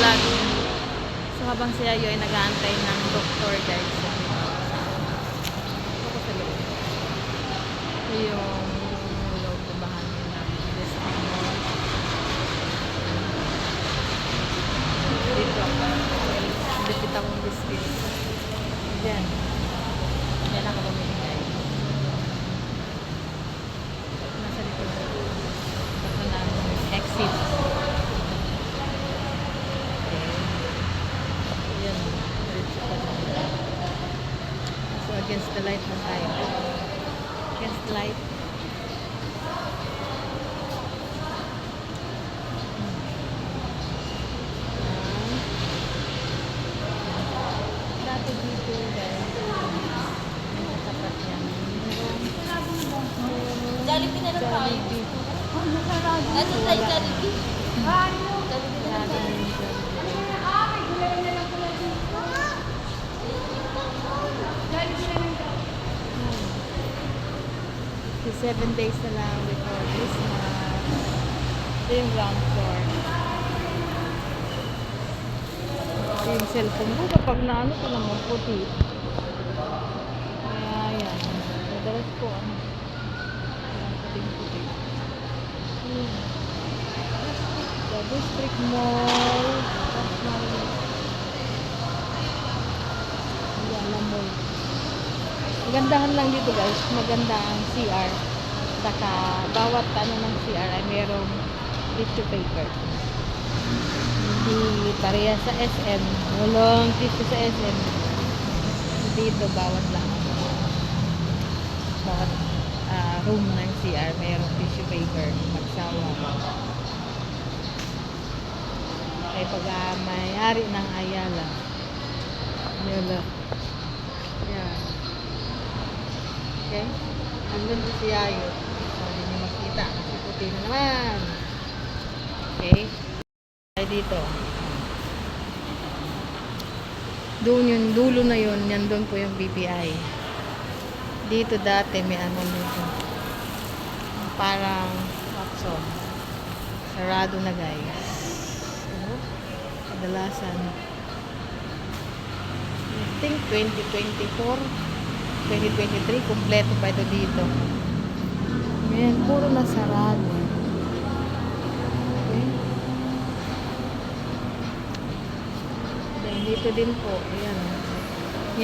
vlog. So habang si Ayo ay nag-aantay ng doktor guys. Ako sa loob. Ito yung loob na bahagi ng Disney Mall. Dito. Dipit akong biscuit. Diyan. Yan ako bumili guys. Nasa dito. Ito na ang exit. Yan. So against the light na tayo. Against the light. Dati dito guys. Tapat yan. Jollibee na lang tayo. Jollibee. Ano tayo Jollibee? Jollibee na lang tayo. So 7 days na lang before Christmas. Ito yung ground floor. Ito yung cellphone ko kapag naano ko lang puti. Kaya yan. Madalas ko ano. Puting-puti. The District Mall. Yan na mall. Magandahan lang dito guys, maganda ang CR. Saka bawat ano ng CR ay merong tissue paper. Hindi pareha sa SM. Walang tissue sa SM. Dito bawat lang. Bawat room ng CR merong tissue paper. Magsawa. Ay pag may-ari ng Ayala. Ayala. Yan. Okay? Andun po si Ayo. So, hindi niyo makita. Kasi puti na naman. Okay? Ay dito. Doon yung dulo na yun. Yan doon po yung BPI. Dito dati may ano dito. Parang Watson. Sarado na guys. So, kadalasan. I think 2024. 2023, kompleto pa ito dito. Ayan, puro nasarado. Okay. Then, dito din po. Ayan.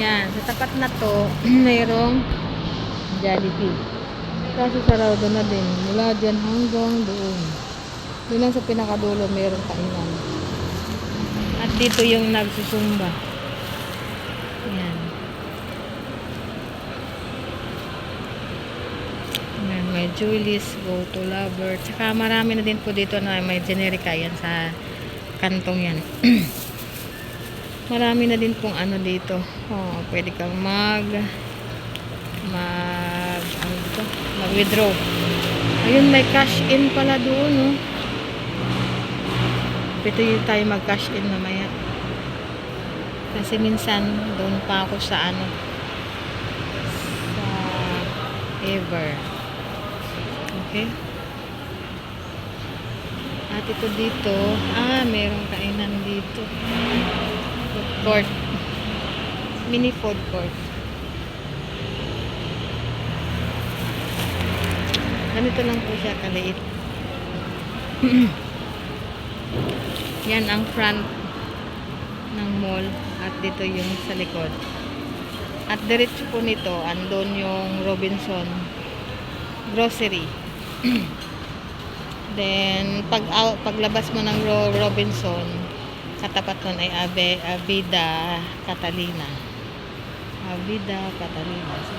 Yan, sa tapat na to, mayroong Jollibee. Kaso sarado na din. Mula dyan hanggang doon. Doon lang sa pinakadulo, mayroong kainan. At dito yung nagsusumba. Ayan. May Julie's, Go to Lover. Tsaka marami na din po dito na may generica yan sa kantong yan. Marami na din pong ano dito. Oh, pwede kang mag-withdraw. Ayun, may cash in pala doon, no? Pwede yung tayo mag-cash in mamaya. Kasi minsan doon pa ako sa ano, sa Ever. Okay. At ito dito, merong kainan dito. Food court. Mini food court. Ganito lang po siya kaliit. Yan ang front ng mall. At dito yung sa likod. At diretso po nito, andon yung Robinson Grocery. Then paglabas mo ng Robinson, katapat nun ay Avida Catalina. Avida Catalina. So,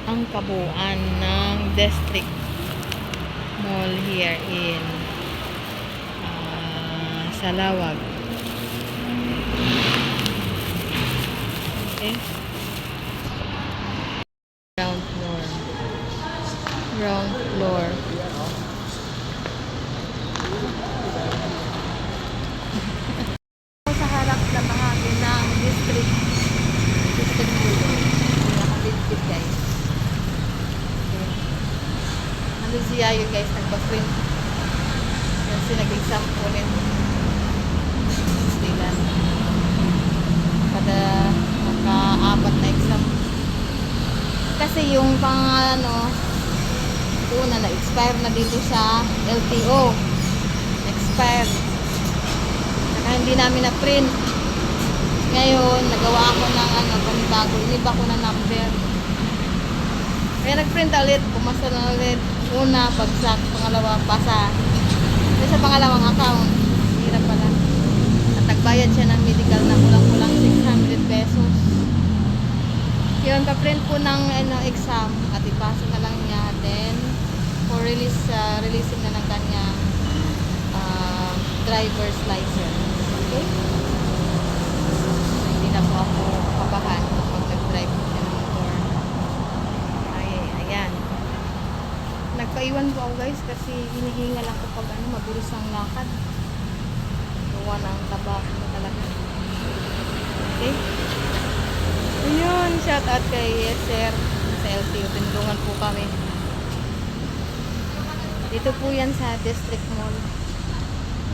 ang kabuuan ng District Mall here in Salawag. Okay. Ground floor. Sa harap na bahagi ng district Mall. Nakabitbit guys. Okay. Nandun si Yayo guys, nagpa-print. Kasi nag-exam po rin. Kada maka-apat na exam. Kasi yung pang una na-expire na dito sa LTO. Expired. Saka hindi namin na-print. Ngayon, nagawa ako ng panibago. Iniba ko na number. Kaya nag-print ulit. Pumasa na ulit. Una, bagsak. Pangalawa, pasa. Kasi sa pangalawang account, hirap pala. At nagbayad siya ng medical na kulang-kulang 600 pesos. Yun, pa-print po ng exam. At ipasa na lang niya. Then, for releasing na ng kanyang driver's license. Okay? Hindi na po ako kabahan kapag nag-drive po siya ng motor. Ayan. Nagpaiwan po ako guys kasi hinihingal ako pag mabilis ang lakad. Gawa ng taba na talaga. Okay? Ayun, shout out kay Sir sa LTO. Tinulungan po kami. Dito po yan sa District Mall.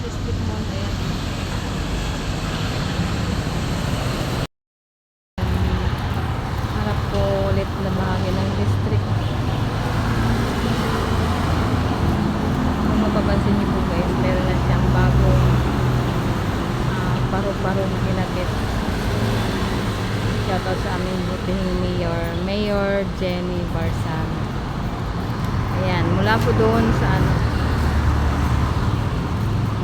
District Mall, ayan. Harap ko ulit na bahagi ng district. Kung mapapansin niyo po guys, meron na siyang bagong paro-paro na kinakit. Shoutout sa aming butihing Mayor Jenny Barsan. Ayan, mula po doon sa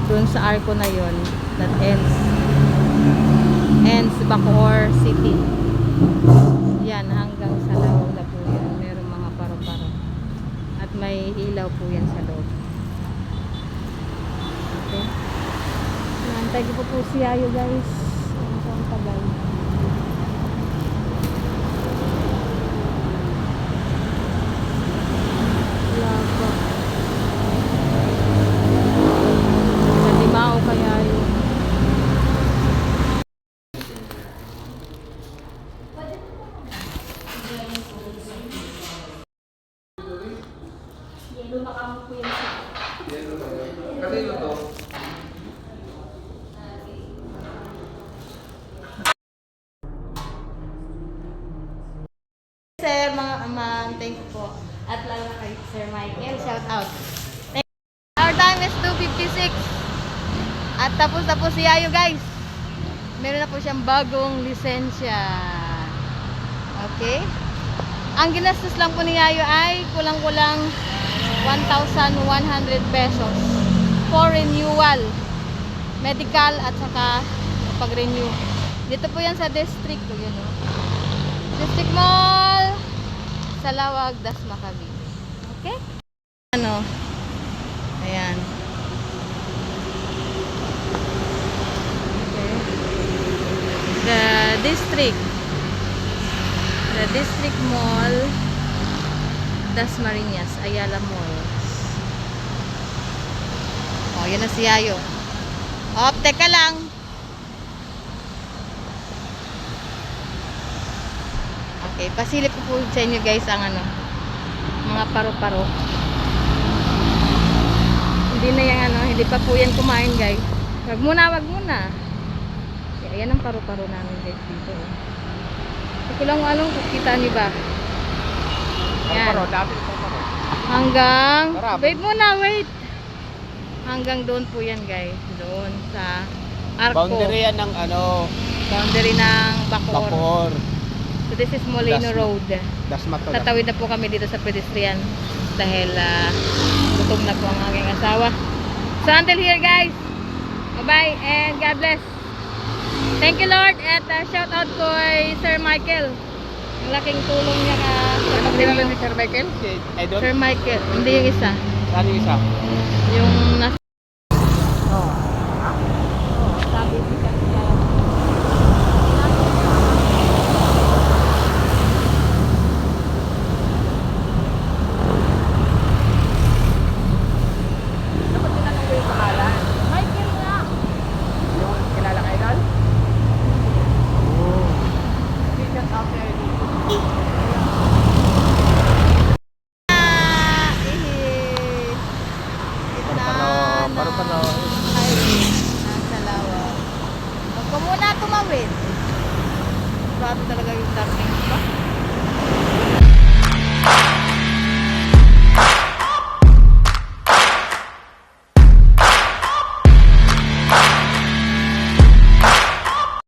doon sa arko na yon that ends Bacoor City. Yan, hanggang sa loob na po yan. Merong mga paro-paro. At may ilaw po yan sa loob. Okay. Nantay ko po si Ayo guys. Ang tagal. Laba. Nalimao kaya yun. Yelo na kamo po yan sa. Kanino to? Sir, mga thank you po. At lalo na kay Sir Michael, shout out. Thank you. Our time is 2:56. At tapos si Yayo guys. Meron na po siyang bagong lisensya. Okay? Ang ginastos lang po ni Yayo ay kulang-kulang 1,100 pesos for renewal. Medical at saka pag-renew. Dito po yan sa district. Yun, no? District Mall Salawag, Dasma, Cavite. Okay? Ayan. Okay. The District Mall Dasmariñas, Ayala Mall. Oh, yun na si Yayo. Oh, teka lang. Okay, pasilip ko po sa inyo guys ang mga paro-paro. Hindi na yung hindi pa po yan kumain guys. Wag muna. Okay, ayan ang paro-paro namin guys dito. Hindi ko lang kung kita nyo ba. Ayan. Paro, dati ito paro. Hanggang, Sarap. wait. Hanggang doon po yan guys. Doon sa Arco. Boundary yan ng Boundary ng Bacoor. Bacoor. So this is Molino Road. Dasma to. Tatawid na po kami dito sa pedestrian dahil gutom na po ang aking asawa. So until here guys, bye bye and God bless. Thank you Lord at shout out ko kay Sir Michael. Ang laking tulong niya sa Kilala ni Sir Michael? Si Edon? Sir Michael, hindi yung isa. Saan yung isa? Yung nasa sabi siya Dapat tinanong ko yung pangalan. Michael nga. Yung kilala ka Idol? Oo. Shout out kay Paro. Salawag. Ako muna tumawid. Grabe talaga yung darling ba?